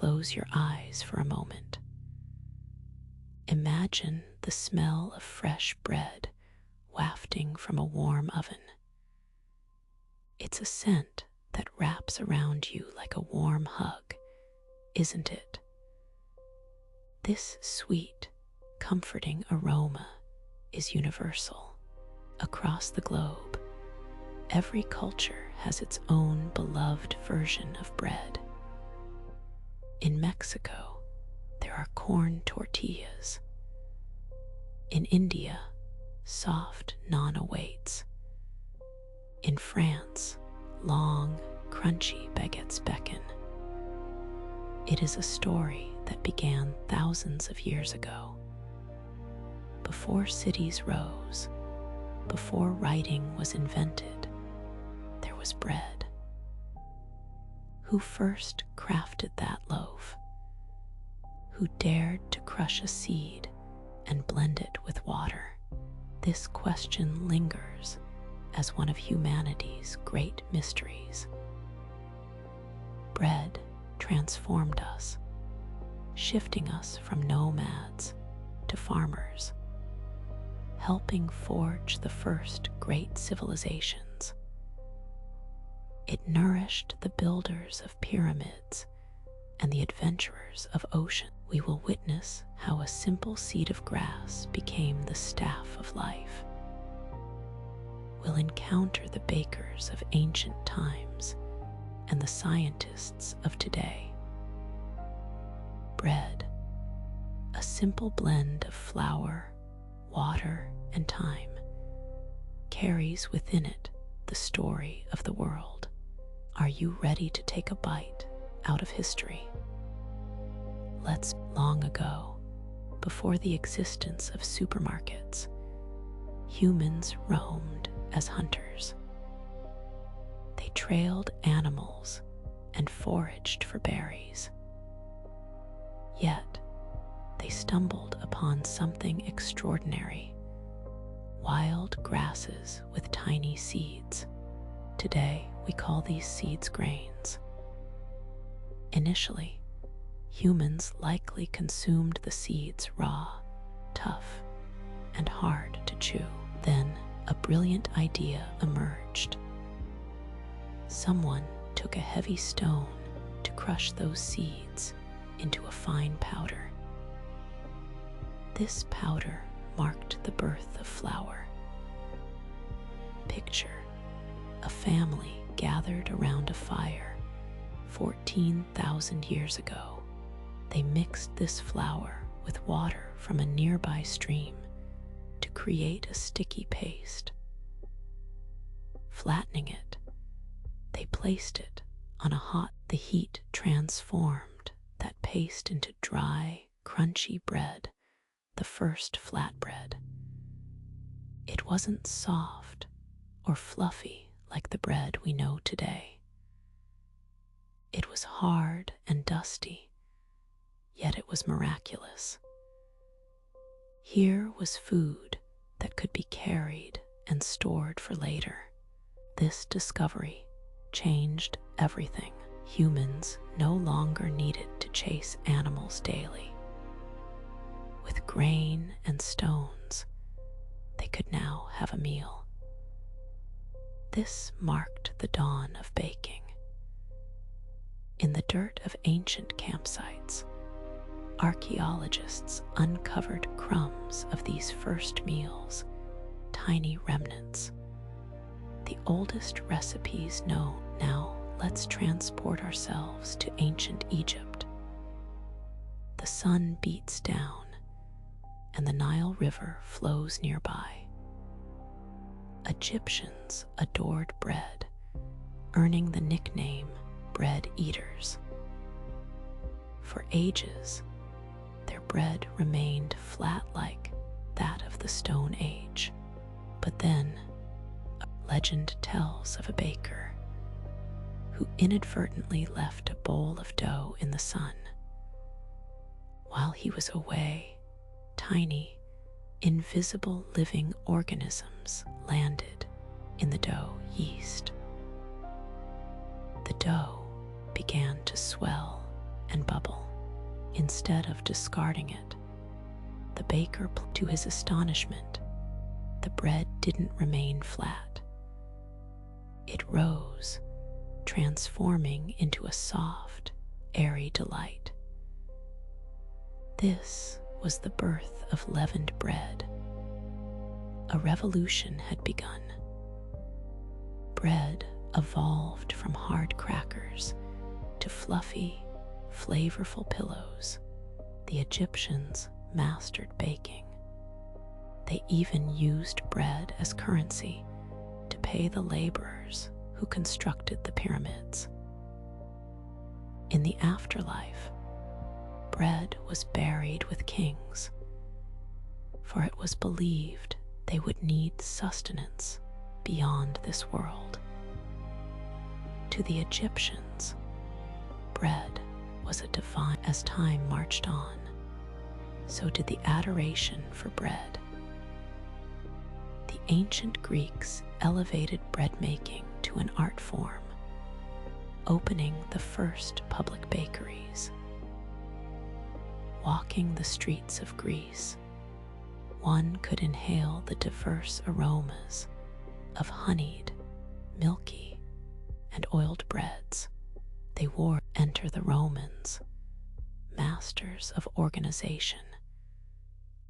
close your eyes for a moment. Imagine the smell of fresh bread wafting from a warm oven. It's a scent that wraps around you like a warm hug, isn't it? This sweet, comforting aroma is universal. Across the globe, every culture has its own beloved version of bread. In Mexico, there are corn tortillas. In India, soft naan awaits. In France, long, crunchy baguettes beckon. It is a story that began thousands of years ago. Before cities rose, before writing was invented, there was bread. Who first crafted that loaf? Who dared to crush a seed and blend it with water? This question lingers as one of humanity's great mysteries. Bread transformed us, shifting us from nomads to farmers, helping forge the first great civilizations. It nourished the builders of pyramids and the adventurers of ocean. We will witness how a simple seed of grass became the staff of life. We'll encounter the bakers of ancient times and the scientists of today. Bread, a simple blend of flour, water, and time, carries within it the story of the world. Are you ready to take a bite out of history? Long ago, before the existence of supermarkets, humans roamed as hunters. They trailed animals and foraged for berries. Yet, they stumbled upon something extraordinary: wild grasses with tiny seeds. Today, we call these seeds grains. Initially, humans likely consumed the seeds raw, tough, and hard to chew. Then, a brilliant idea emerged. Someone took a heavy stone to crush those seeds into a fine powder. This powder marked the birth of flour. Picture a family gathered around a fire 14,000 years ago. They mixed this flour with water from a nearby stream to create a sticky paste. Flattening it, they placed it on the heat transformed that paste into dry, crunchy bread, the first flatbread. It wasn't soft or fluffy like the bread we know today. It was hard and dusty, yet it was miraculous. Here was food that could be carried and stored for later. This discovery changed everything. Humans no longer needed to chase animals daily. With grain and stones, they could now have a meal. This marked the dawn of baking. In the dirt of ancient campsites, archaeologists uncovered crumbs of these first meals, tiny remnants. The oldest recipes known. Now, let's transport ourselves to ancient Egypt. The sun beats down, and the Nile River flows nearby. Egyptians adored bread, earning the nickname bread eaters. For ages, their bread remained flat like that of the Stone Age. But then, a legend tells of a baker who inadvertently left a bowl of dough in the sun. While he was away, tiny, invisible living organisms landed in the dough yeast. The dough began to swell and bubble. Instead of discarding it, the baker, to his astonishment, the bread didn't remain flat. It rose, transforming into a soft, airy delight. This was the birth of leavened bread. A revolution had begun. Bread evolved from hard crackers to fluffy, flavorful pillows. The Egyptians mastered baking. They even used bread as currency to pay the laborers who constructed the pyramids. In the afterlife, bread was buried with kings, for it was believed they would need sustenance beyond this world. To the Egyptians, bread was a divine. As time marched on, so did the adoration for bread. The ancient Greeks elevated bread making to an art form, opening the first public bakeries. Walking the streets of Greece, one could inhale the diverse aromas of honeyed, milky, and oiled breads. They wore. Enter the Romans, masters of organization,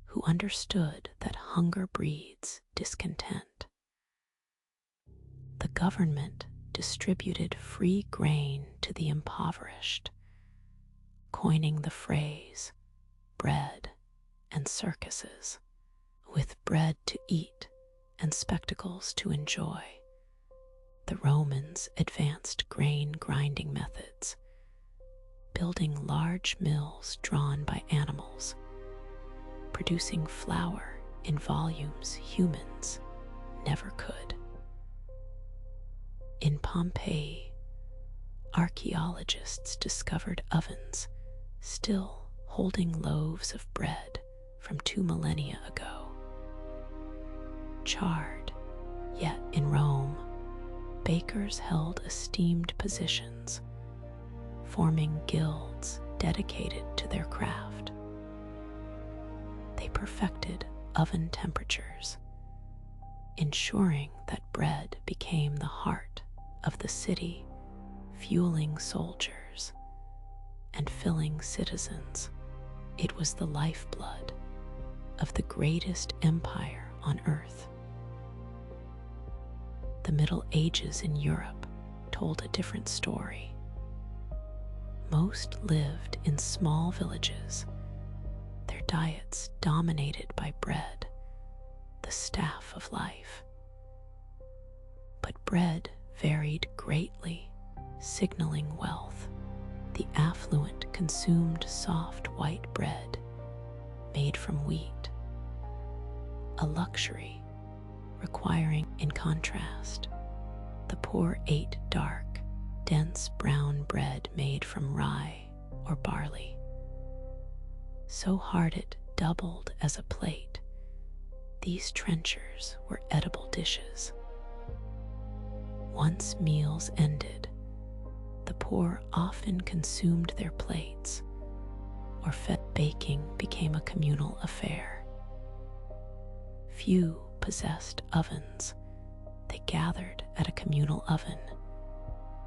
who understood that hunger breeds discontent. The government distributed free grain to the impoverished, coining the phrase bread and circuses. With bread to eat and spectacles to enjoy, the Romans advanced grain grinding methods, building large mills drawn by animals, producing flour in volumes humans never could. In Pompeii, archaeologists discovered ovens still holding loaves of bread from 2 millennia ago. Charred, yet in Rome, bakers held esteemed positions, forming guilds dedicated to their craft. They perfected oven temperatures, ensuring that bread became the heart of the city, fueling soldiers and filling citizens. It was the lifeblood of the greatest empire on earth. The Middle Ages in Europe told a different story. Most lived in small villages, their diets dominated by bread, the staff of life. But bread varied greatly, signaling wealth. The affluent consumed soft white bread made from wheat, a luxury requiring. In contrast, the poor ate dark, dense brown bread made from rye or barley, so hard it doubled as a plate. These trenchers were edible dishes. Once meals ended, the poor often consumed their plates or fed. Baking became a communal affair. Few possessed ovens. They gathered at a communal oven,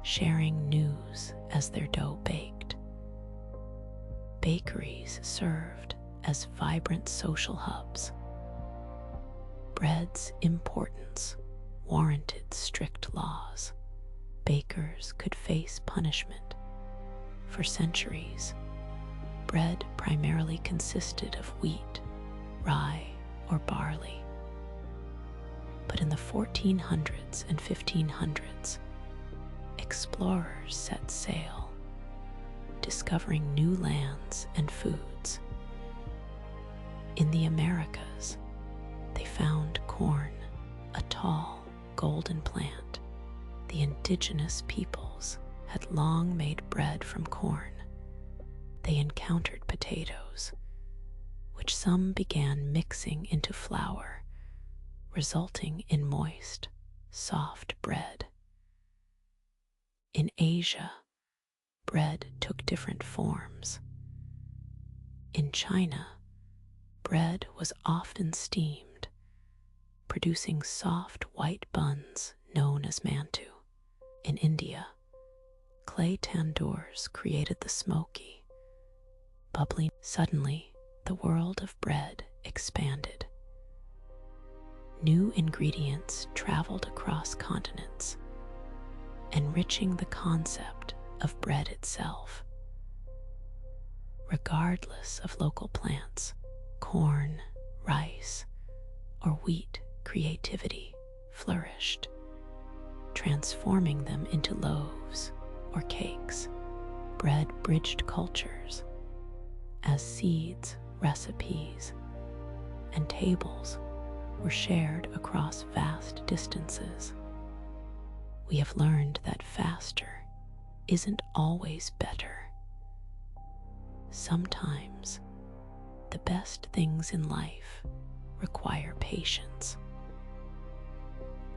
sharing news as their dough baked. Bakeries served as vibrant social hubs. Bread's importance warranted strict laws. Bakers could face punishment. For centuries, bread primarily consisted of wheat, rye, or barley. But in the 1400s and 1500s, explorers set sail, discovering new lands and foods. In the Americas, they found corn, a tall, golden plant. The indigenous peoples had long made bread from corn. They encountered potatoes, which some began mixing into flour, resulting in moist, soft bread. In Asia, bread took different forms. In China, bread was often steamed, producing soft white buns known as mantu. In India, clay tandoors created the smoky, bubbly. Suddenly, the world of bread expanded. New ingredients traveled across continents, enriching the concept of bread itself. Regardless of local plants, corn, rice, or wheat, creativity flourished, transforming them into loaves or cakes. Bread bridged cultures as seeds, recipes, and tables were shared across vast distances. We have learned that faster isn't always better. Sometimes the best things in life require patience.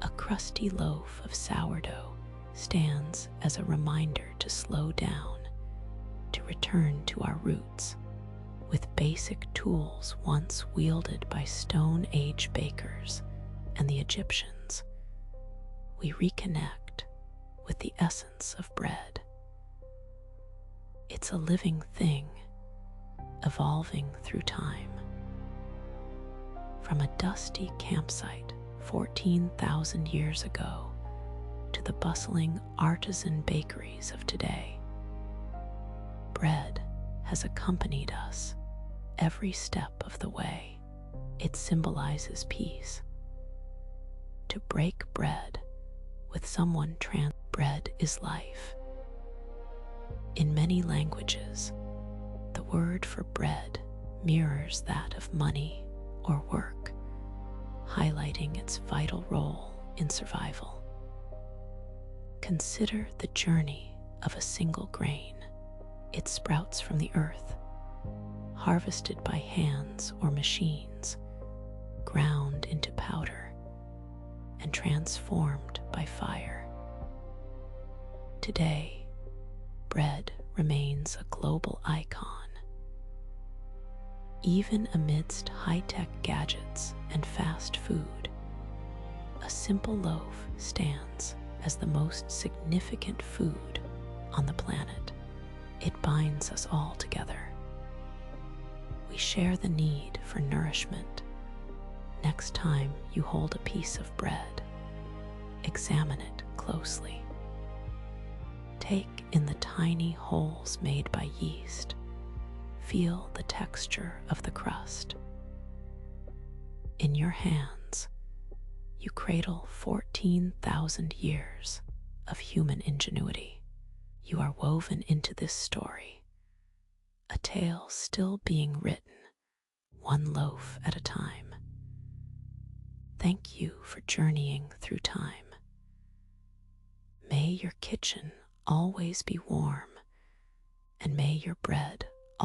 A crusty loaf of sourdough stands as a reminder to slow down, to return to our roots. With basic tools once wielded by Stone Age bakers and the Egyptians, we reconnect with the essence of bread. It's a living thing, evolving through time. From a dusty campsite 14,000 years ago to the bustling artisan bakeries of today, bread has accompanied us every step of the way. It symbolizes peace. To break bread with someone bread is life. In many languages, the word for bread mirrors that of money or work, highlighting its vital role in survival. Consider the journey of a single grain. It sprouts from the earth, harvested by hands or machines, ground into powder, and transformed by fire. Today, bread remains a global icon. Even amidst high-tech gadgets and fast food, a simple loaf stands as the most significant food on the planet. It binds us all together. We share the need for nourishment. Next time you hold a piece of bread, examine it closely. Take in the tiny holes made by yeast. Feel the texture of the crust. In your hands, you cradle 14,000 years of human ingenuity. You are woven into this story, a tale still being written, one loaf at a time. Thank you for journeying through time. May your kitchen always be warm, and may your bread